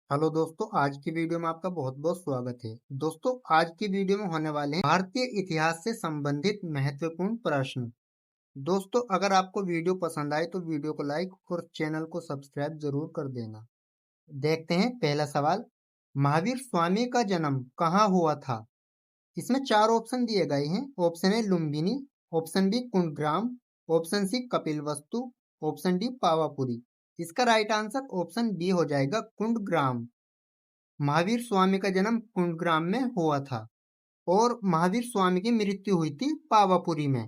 Hello दोस्तों, आज की वीडियो में आपका बहुत बहुत स्वागत है। दोस्तों, आज की वीडियो में होने वाले हैं भारतीय इतिहास से संबंधित महत्वपूर्ण प्रश्न। दोस्तों, अगर आपको वीडियो पसंद आए तो वीडियो को लाइक और चैनल को सब्सक्राइब जरूर कर देना। देखते हैं पहला सवाल। महावीर स्वामी का जन्म कहाँ हुआ था? इसमें चार ऑप्शन दिए गए हैं। Option A Lumbini, option B Kundagram, option C Kapilavastu, option D Pavapuri. इसका राइट आंसर ऑप्शन बी हो जाएगा कुंडग्राम। महावीर स्वामी का जन्म कुंडग्राम में हुआ था और महावीर स्वामी की मृत्यु हुई थी पावापुरी में।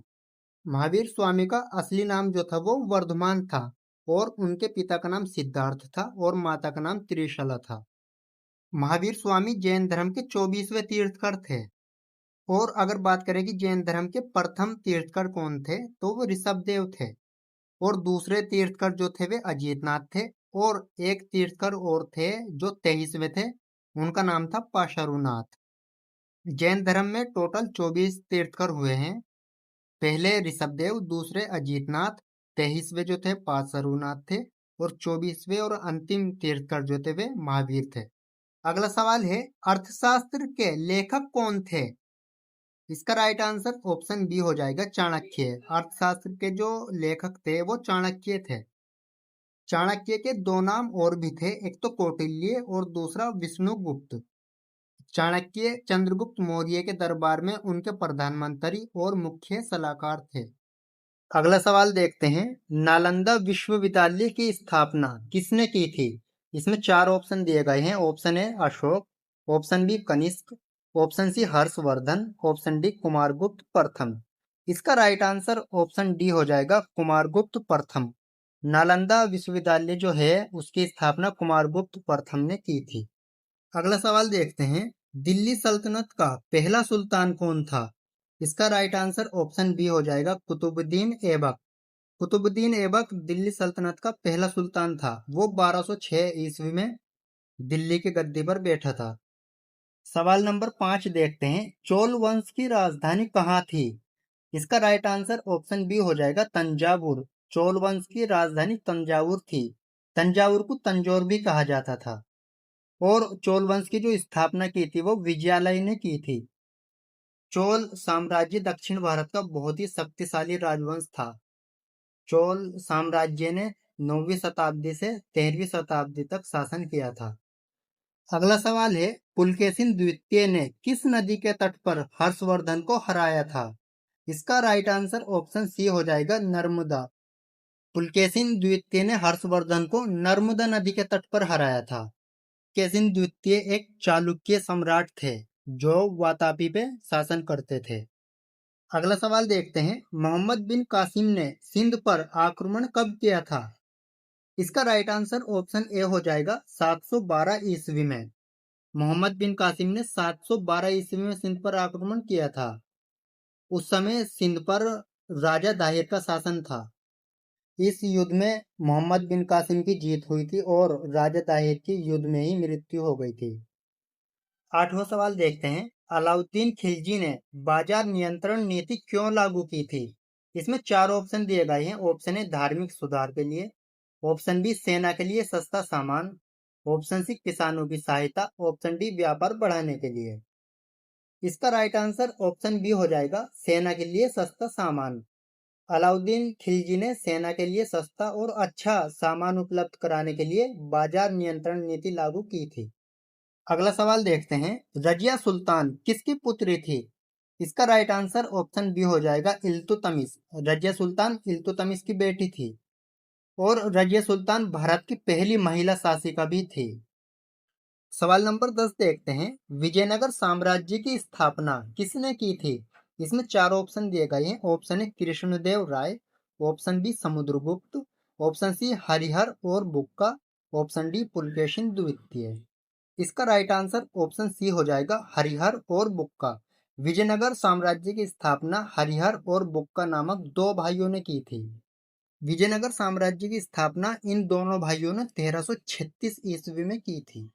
महावीर स्वामी का असली नाम जो था वो वर्धमान था और उनके पिता का नाम सिद्धार्थ था और माता का नाम त्रिशला था। महावीर स्वामी जैन धर्म के 24वें तीर्थकर थे। और अगर बात करें कि जैन धर्म के प्रथम तीर्थकर कौन थे, तो वो ऋषभदेव थे। और दूसरे तीर्थकर जो थे वे अजीतनाथ थे। और एक तीर्थकर और थे जो 23वें थे, उनका नाम था पाशारुनाथ। जैन धर्म में टोटल 24 तीर्थकर हुए हैं। पहले ऋषभदेव, दूसरे अजीतनाथ, 23वें जो थे पाशारुनाथ थे और 24वें और अंतिम तीर्थकर जो थे वे महावीर थे। अगला सवाल है, अर्थशास्त्र के लेखक कौन थे? इसका राइट आंसर ऑप्शन बी हो जाएगा चाणक्य। अर्थशास्त्र के जो लेखक थे वो चाणक्य थे। चाणक्य के दो नाम और भी थे, एक तो कौटिल्य और दूसरा विष्णुगुप्त। चाणक्य चंद्रगुप्त मौर्य के दरबार में उनके प्रधानमंत्री और मुख्य सलाहकार थे। अगला सवाल देखते हैं, नालंदा विश्वविद्यालय की स्थापना किसने की थी? इसमें चार ऑप्शन दिए गए हैं। Option A Ashok, option B Kanishka, option C Harshavardhana, option D Kumaragupta प्रथम। इसका राइट आंसर ऑप्शन डी हो जाएगा कुमारगुप्त प्रथम। नालंदा विश्वविद्यालय जो है उसकी स्थापना कुमारगुप्त प्रथम ने की थी। अगला सवाल देखते हैं, दिल्ली सल्तनत का पहला सुल्तान कौन था? इसका राइट आंसर ऑप्शन बी हो जाएगा कुतुबुद्दीन ऐबक। कुतुबुद्दीन ऐबक दिल्ली सल्तनत का पहला सुल्तान था। वो 1206 ईस्वी में दिल्ली की गद्दी पर बैठा था। सवाल नंबर 5 देखते हैं, चोल वंश की राजधानी कहाँ थी? इसका राइट आंसर ऑप्शन बी हो जाएगा तंजावुर। चोल वंश की राजधानी तंजावुर थी। तंजावुर को तंजौर भी कहा जाता था। और चोल वंश की जो स्थापना की थी वो विजयालय ने की थी। चोल साम्राज्य दक्षिण भारत का बहुत ही शक्तिशाली राजवंश था। चोल साम्राज्य ने 9वीं शताब्दी से 13वीं शताब्दी तक शासन किया था। अगला सवाल है, पुलकेशिन द्वितीय ने किस नदी के तट पर हर्षवर्धन को हराया था? इसका राइट आंसर ऑप्शन सी हो जाएगा नर्मदा। पुलकेशिन द्वितीय ने हर्षवर्धन को नर्मदा नदी के तट पर हराया था। केसिन द्वितीय एक चालुक्य सम्राट थे जो वातापी पे शासन करते थे। अगला सवाल देखते हैं, मोहम्मद बिन कासिम ने सिंध पर आक्रमण कब किया था? इसका राइट आंसर ऑप्शन ए हो जाएगा 712 ईस्वी में। मोहम्मद बिन कासिम ने 712 ईस्वी में सिंध पर आक्रमण किया था। उस समय सिंध पर राजा दाहिर का शासन था। इस युद्ध में मोहम्मद बिन कासिम की जीत हुई थी और राजा ताहिर की युद्ध में ही मृत्यु हो गई थी। 8वां सवाल देखते हैं, अलाउद्दीन खिलजी ने बाजार नियंत्रण नीति क्यों लागू की थी? इसमें चार ऑप्शन दिए गए हैं। ऑप्शन ए धार्मिक सुधार के लिए, ऑप्शन बी सेना के लिए सस्ता सामान, ऑप्शन सी किसानों की सहायता, ऑप्शन डी व्यापार बढ़ाने के लिए। इसका राइट आंसर ऑप्शन बी हो जाएगा सेना के लिए सस्ता सामान। अलाउद्दीन खिलजी ने सेना के लिए सस्ता और अच्छा सामान उपलब्ध कराने के लिए बाजार नियंत्रण नीति लागू की थी। अगला सवाल देखते हैं, रजिया सुल्तान किसकी पुत्री थी? इसका राइट आंसर ऑप्शन बी हो जाएगा इल्तुतमिश। रजिया सुल्तान इल्तुतमिश की बेटी थी और रजिया सुल्तान भारत की पहली महिला शासिका भी थी। सवाल नंबर 10 देखते हैं, विजयनगर साम्राज्य की स्थापना किसने की थी? इसमें चार ऑप्शन दिए गए हैं। Option A Krishnadeva Raya, option B Samudragupta, option C Harihara और बुक्का, ऑप्शन डी पुलकेशिन द्वितीय। इसका राइट आंसर ऑप्शन सी हो जाएगा हरिहर और बुक्का। विजयनगर साम्राज्य की स्थापना हरिहर और बुक्का नामक दो भाइयों ने की थी। विजयनगर साम्राज्य की स्थापना इन दोनों भाइयों ने 1336 ईस्वी में की थी।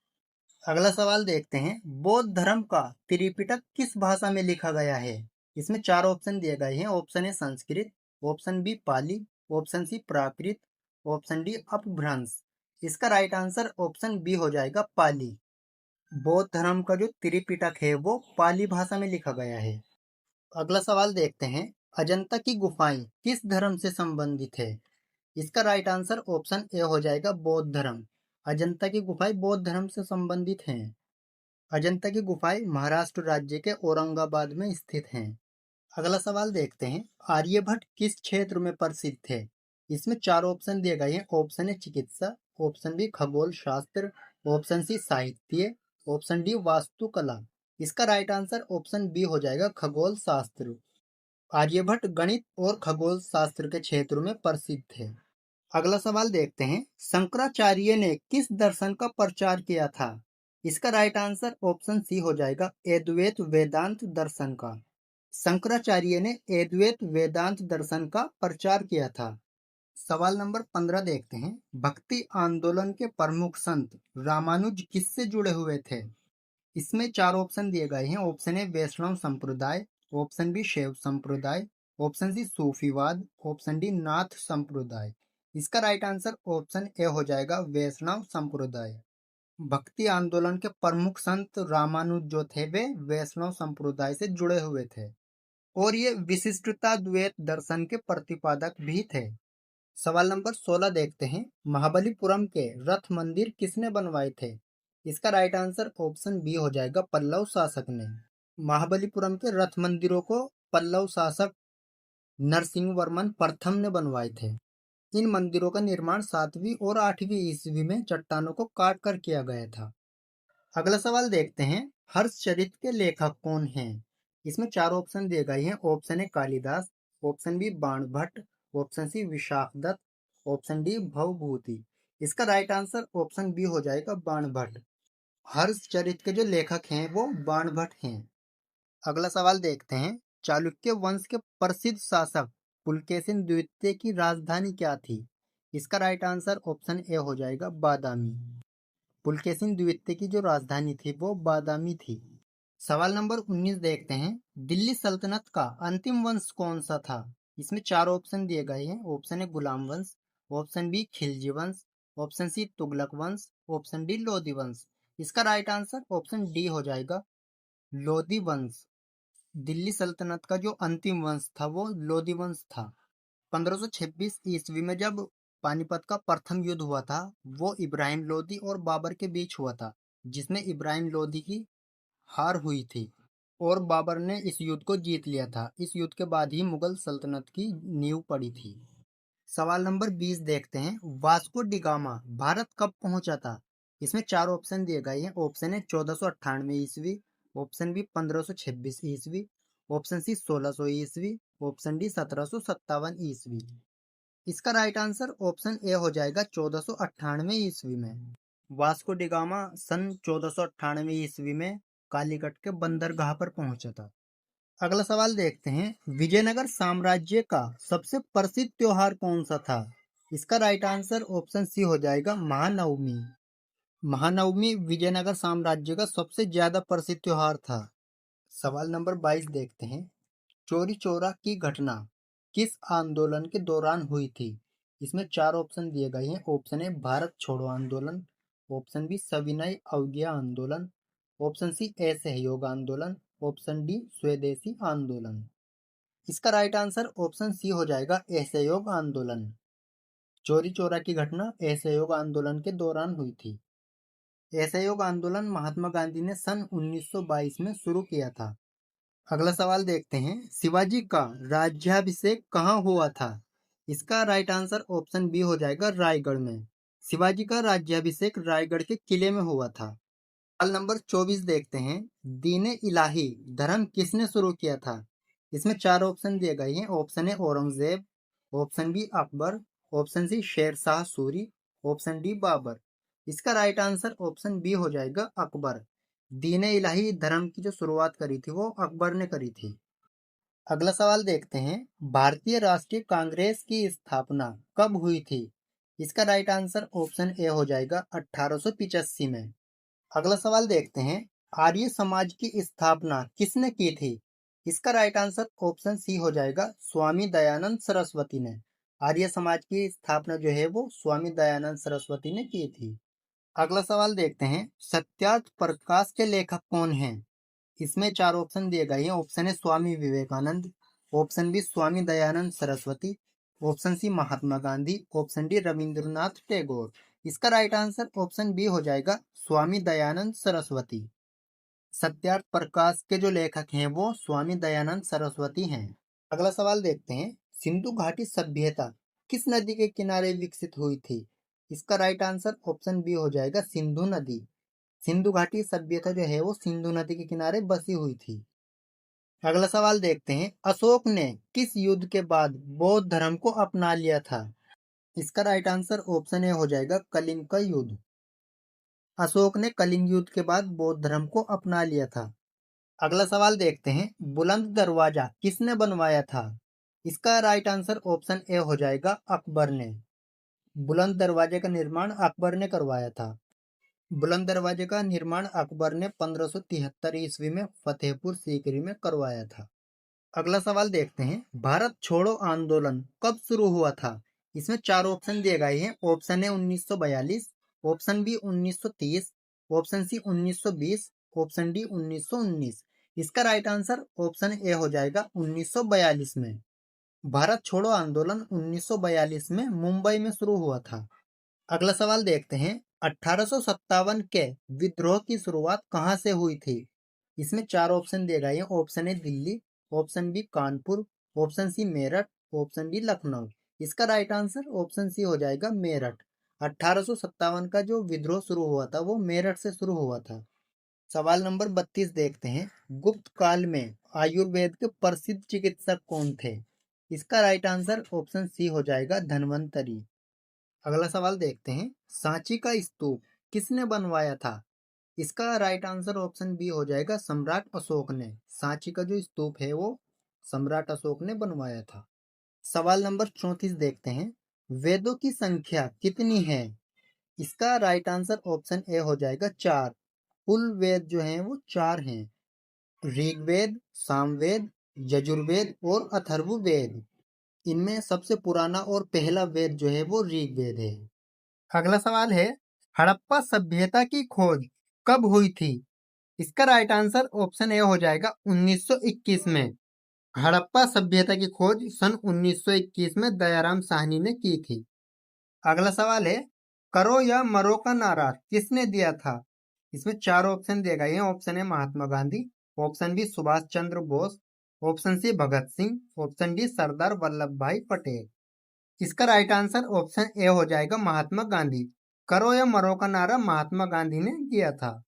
अगला सवाल देखते हैं, बौद्ध धर्म का त्रिपिटक किस भाषा में लिखा गया है? इसमें चार ऑप्शन दिए गए हैं। Option A Sanskrit, option B Pali, option C Prakrit, option D Apabhramsha. इसका राइट आंसर ऑप्शन बी हो जाएगा पाली। बौद्ध धर्म का जो त्रिपिटक है वो पाली भाषा में लिखा गया है। अगला सवाल देखते हैं, अजंता की गुफाएं किस धर्म से संबंधित है? इसका राइट आंसर ऑप्शन ए हो जाएगा बौद्ध धर्म। अजंता की गुफाएं बौद्ध धर्म से संबंधित हैं। अजंता की गुफाएं महाराष्ट्र राज्य के औरंगाबाद में स्थित हैं। अगला सवाल देखते हैं, आर्यभट्ट किस क्षेत्र में प्रसिद्ध थे? इसमें चार ऑप्शन दिए गए हैं। ऑप्शन ए चिकित्सा, ऑप्शन बी खगोल शास्त्र, ऑप्शन सी साहित्य, ऑप्शन डी वास्तुकला। इसका राइट आंसर ऑप्शन बी हो जाएगा खगोल शास्त्र। आर्यभट्ट गणित और खगोल शास्त्र के क्षेत्र में प्रसिद्ध थे। अगला सवाल देखते हैं, शंकराचार्य ने किस दर्शन का प्रचार किया था? इसका राइट आंसर ऑप्शन सी हो जाएगा अद्वैत वेदांत दर्शन का। शंकराचार्य ने अद्वैत वेदांत दर्शन का प्रचार किया था। सवाल नंबर 15 देखते हैं, भक्ति आंदोलन के प्रमुख संत रामानुज किससे जुड़े हुए थे? इसमें चार ऑप्शन दिए गए हैं। ऑप्शन ए वैष्णव संप्रदाय, ऑप्शन बी शैव संप्रदाय, ऑप्शन सी सूफीवाद, ऑप्शन डी नाथ संप्रदाय। इसका राइट आंसर ऑप्शन ए हो जाएगा वैष्णव संप्रदाय। भक्ति आंदोलन के प्रमुख संत रामानुज जो थे वे वैष्णव संप्रदाय से जुड़े हुए थे और ये विशिष्टता द्वैत दर्शन के प्रतिपादक भी थे। सवाल नंबर 16 देखते हैं, महाबलीपुरम के रथ मंदिर किसने बनवाए थे? इसका राइट आंसर ऑप्शन बी हो जाएगा पल्लव शासक ने। महाबलीपुरम के रथ मंदिरों को पल्लव शासक नरसिंह वर्मन प्रथम ने बनवाए थे। इन मंदिरों का निर्माण 7वीं और 8वीं ईस्वी में चट्टानों को काट कर किया गया था। अगला सवाल देखते हैं, हर्षचरित के लेखक कौन हैं? इसमें चार ऑप्शन दिए गए हैं। Option A Kalidasa, option B Banabhatta, option C Vishakhadatta, option D Bhavabhuti. इसका राइट आंसर ऑप्शन बी हो जाएगा बाणभट्ट। हर्षचरित के जो लेखक हैं वो बाणभट्ट हैं। अगला सवाल देखते हैं, चालुक्य वंश के प्रसिद्ध शासक पुलकेशिन द्वितीय की राजधानी क्या थी? इसका राइट आंसर ऑप्शन ए हो जाएगा बादामी। पुलकेशिन द्वितीय की जो राजधानी थी वो बादामी थी। सवाल नंबर 19 देखते हैं, दिल्ली सल्तनत का अंतिम वंश कौन सा था? इसमें चार ऑप्शन दिए गए हैं। ऑप्शन ए गुलाम वंश, ऑप्शन बी खिलजी वंश, ऑप्शन सी तुगलक वंश, ऑप्शन डी लोदी वंश। इसका राइट आंसर ऑप्शन डी हो जाएगा लोदी वंश। दिल्ली सल्तनत का जो अंतिम वंश था वो लोदी वंश था। 1526 ईस्वी में जब पानीपत का प्रथम युद्ध हुआ था वो इब्राहिम लोदी और बाबर के बीच हुआ था, जिसमें इब्राहिम लोदी की हार हुई थी और बाबर ने इस युद्ध को जीत लिया था। इस युद्ध के बाद ही मुगल सल्तनत की नींव पड़ी थी। सवाल नंबर 20 देखते हैं, वास्को डी गामा भारत कब पहुंचा था? इसमें चार ऑप्शन दिए गए हैं। ऑप्शन है 1498 ईस्वी, ऑप्शन बी 1526 ईस्वी, ऑप्शन सी 1600 ईस्वी, ऑप्शन डी 1757 ईस्वी। इसका राइट आंसर ऑप्शन ए हो जाएगा 1498 ईस्वी में। वास्को डी गामा सन 1498 ईस्वी में कालीकट के बंदरगाह पर पहुंचा था। अगला सवाल देखते हैं, विजयनगर साम्राज्य का सबसे प्रसिद्ध त्योहार कौन सा था? इसका राइट आंसर ऑप्शन सी हो जाएगा महानवमी। महानवमी विजयनगर साम्राज्य का सबसे ज्यादा प्रसिद्ध त्योहार था। सवाल नंबर 22 देखते हैं, चौरी चौरा की घटना किस आंदोलन के दौरान हुई थी? इसमें चार ऑप्शन दिए गए हैं। ऑप्शन ए भारत छोड़ो आंदोलन, ऑप्शन बी सविनय अवज्ञा आंदोलन, ऑप्शन सी असहयोग आंदोलन, ऑप्शन डी स्वदेशी आंदोलन। इसका राइट आंसर ऑप्शन सी हो जाएगा असहयोग आंदोलन। चौरी चौरा की घटना असहयोग आंदोलन के दौरान हुई थी। असहयोग आंदोलन महात्मा गांधी ने सन 1922 में शुरू किया था। अगला सवाल देखते हैं, शिवाजी का राज्याभिषेक कहाँ हुआ था? इसका राइट आंसर ऑप्शन बी हो जाएगा रायगढ़ में। शिवाजी का राज्याभिषेक रायगढ़ के किले में हुआ था। सवाल नंबर 24 देखते हैं, दीन इलाही धर्म किसने शुरू किया था? इसमें चार ऑप्शन दिए गए हैं। Option A Aurangzeb, option B Akbar, option C Sher Shah Suri, option D Babur. इसका राइट आंसर ऑप्शन बी हो जाएगा अकबर। दीन इलाही धर्म की जो शुरुआत करी थी वो अकबर ने करी थी। अगला सवाल देखते हैं, भारतीय राष्ट्रीय कांग्रेस की स्थापना कब हुई थी? इसका राइट आंसर ऑप्शन ए हो जाएगा 1885 में। अगला सवाल देखते हैं, आर्य समाज की स्थापना किसने की थी? इसका राइट आंसर ऑप्शन सी हो जाएगा स्वामी दयानंद सरस्वती ने। आर्य समाज की स्थापना जो है वो स्वामी दयानंद सरस्वती ने की थी। अगला सवाल देखते हैं, सत्यार्थ प्रकाश के लेखक कौन हैं? इसमें चार ऑप्शन दिए गए हैं। Option A Swami Vivekananda, option B Swami Dayananda Saraswati, option C Mahatma Gandhi, option D Rabindranath Tagore. इसका राइट आंसर ऑप्शन बी हो जाएगा, स्वामी दयानंद सरस्वती। सत्यार्थ प्रकाश के जो लेखक हैं वो स्वामी दयानंद सरस्वती हैं। अगला सवाल देखते हैं, सिंधु घाटी सभ्यता किस नदी के किनारे विकसित हुई थी? इसका राइट आंसर ऑप्शन बी हो जाएगा, सिंधु नदी। सिंधु घाटी सभ्यता जो है वो सिंधु नदी के किनारे बसी हुई थी। अगला सवाल देखते हैं, अशोक ने किस युद्ध के बाद बौद्ध धर्म को अपना लिया था? इसका राइट आंसर ऑप्शन ए हो जाएगा, कलिंग का युद्ध। अशोक ने कलिंग युद्ध के बाद बौद्ध धर्म को अपना लिया था। अगला सवाल देखते हैं, बुलंद दरवाजा किसने बनवाया था? इसका राइट आंसर ऑप्शन ए हो जाएगा, अकबर ने। बुलंद दरवाजे का निर्माण अकबर ने करवाया था। बुलंद दरवाजे का निर्माण अकबर ने 1573 ईस्वी में फतेहपुर सीकरी में करवाया था। अगला सवाल देखते हैं, भारत छोड़ो आंदोलन कब शुरू हुआ था? इसमें चार ऑप्शन दिए गए हैं। Option A 1942, option B 1930, option C 1920, option D 1919। इसका राइट आंसर ऑप्शन ए हो जाएगा, 1942 में। भारत छोड़ो आंदोलन 1942 में मुंबई में शुरू हुआ था। अगला सवाल देखते हैं, 1857 के विद्रोह की शुरुआत कहाँ से हुई थी? इसमें चार ऑप्शन दिए गए हैं। Option A Delhi, option B Kanpur, option C Meerut, option D Lucknow. इसका राइट आंसर ऑप्शन सी हो जाएगा, मेरठ। 1857 का जो विद्रोह शुरू हुआ था वो मेरठ से शुरू हुआ था। सवाल नंबर 32 देखते हैं, गुप्त काल में आयुर्वेद के प्रसिद्ध चिकित्सक कौन थे? इसका राइट आंसर ऑप्शन सी हो जाएगा, धन्वंतरी। अगला सवाल देखते हैं, सांची का स्तूप किसने बनवाया था? इसका राइट आंसर ऑप्शन बी हो जाएगा, सम्राट अशोक ने। सांची का जो स्तूप है वो सम्राट अशोक ने बनवाया था। सवाल नंबर 34 देखते हैं, वेदों की संख्या कितनी है? इसका राइट आंसर ऑप्शन ए हो जाएगा, 4। कुल वेद जो हैं वो 4 हैं। ऋग्वेद, सामवेद, यजुर्वेद और अथर्ववेद। इनमें सबसे पुराना और पहला वेद जो है वो ऋग्वेद है। अगला सवाल है, हड़प्पा सभ्यता की खोज कब हुई थी? इसका राइट आंसर ऑप्शन ए हो जाएगा, 1921 में। हड़प्पा सभ्यता की खोज सन 1921 में दयाराम साहनी ने की थी। अगला सवाल है, करो या मरो का नारा किसने दिया था? इसमें चार ऑप्शन दिए गए हैं। Option A Mahatma Gandhi, option B Subhash Chandra Bose, option C Bhagat Singh, option D Sardar Vallabh Bhai Patel. इसका राइट आंसर ऑप्शन ए हो जाएगा, महात्मा गांधी। करो या मरो का नारा महात्मा गांधी ने दिया था।